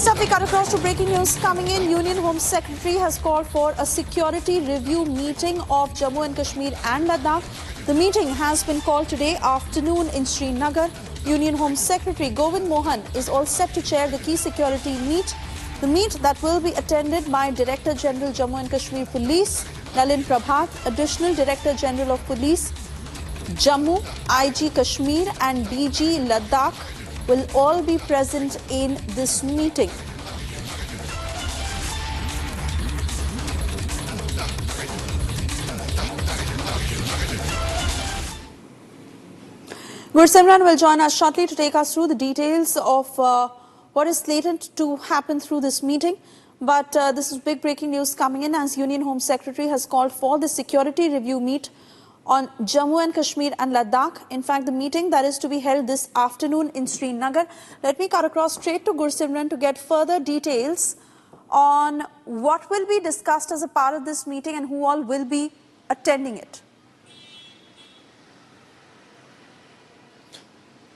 First up, we cut across to breaking news coming in. Union Home Secretary has called for a security review meeting of Jammu and Kashmir and Ladakh. The meeting has been called today afternoon in Srinagar. Union Home Secretary Govind Mohan is all set to chair the key security meet. The meet that will be attended by Director General Jammu and Kashmir Police, Nalin Prabhat, Additional Director General of Police, Jammu, IG Kashmir and DG Ladakh will all be present in this meeting. Gursimran will join us shortly to take us through the details of what is slated to happen through this meeting. But this is big breaking news coming in as Union Home Secretary has called for the security review meet on Jammu and Kashmir and Ladakh. In fact, the meeting that is to be held this afternoon in Srinagar. Let me cut across straight to Gursimran to get further details on what will be discussed as a part of this meeting and who all will be attending it.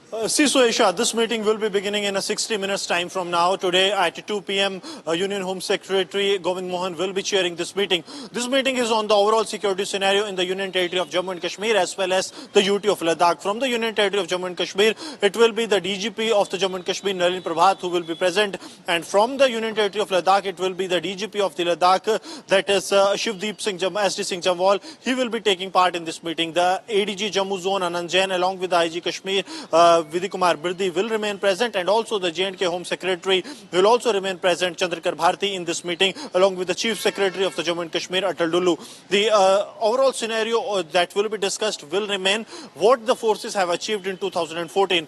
Aisha, this meeting will be beginning in a 60 minutes time from now. Today at 2 p.m. Union Home Secretary Govind Mohan will be chairing this meeting. This meeting is on the overall security scenario in the Union Territory of Jammu and Kashmir as well as the UT of Ladakh. From the Union Territory of Jammu and Kashmir, it will be the DGP of the Jammu and Kashmir, Nalin Prabhat, who will be present. And from the Union Territory of Ladakh, it will be the DGP of the Ladakh, that is Shivdeep Singh SD Singh Jamwal. He will be taking part in this meeting. The ADG Jammu Zone, Anand Jain, along with the IG Kashmir, Vidhi Kumar Birdi will remain present, and also the J&K Home Secretary will also remain present, Chandrakar Bharti, in this meeting, along with the Chief Secretary of the Jammu and Kashmir, Atal Dullu. The overall scenario that will be discussed will remain what the forces have achieved in 2014.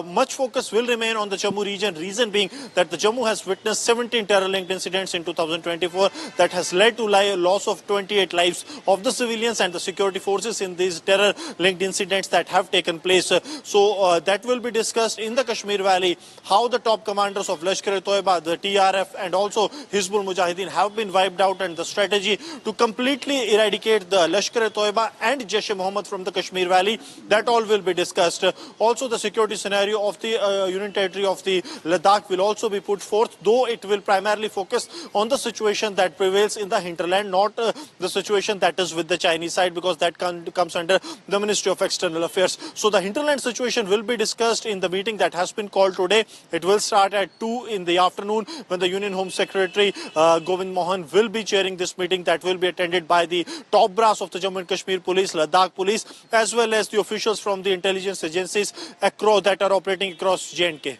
Much focus will remain on the Jammu region, reason being that the Jammu has witnessed 17 terror-linked incidents in 2024 that has led to loss of 28 lives of the civilians and the security forces in these terror-linked incidents that have taken place. So that will be discussed in the Kashmir Valley, how the top commanders of Lashkar-e-Toiba, the TRF and also Hizbul Mujahideen have been wiped out, and the strategy to completely eradicate the Lashkar-e-Toiba and Jaish-e-Mohammed from the Kashmir Valley, that all will be discussed. Also the security scenario of the Union Territory of the Ladakh will also be put forth, though it will primarily focus on the situation that prevails in the hinterland, not the situation that is with the Chinese side, because that comes under the Ministry of External Affairs. So the hinterland situation will be discussed in the meeting that has been called today. It will start at 2 in the afternoon when the Union Home Secretary Govind Mohan will be chairing this meeting that will be attended by the top brass of the Jammu and Kashmir Police, Ladakh Police, as well as the officials from the intelligence agencies that are operating across J&K.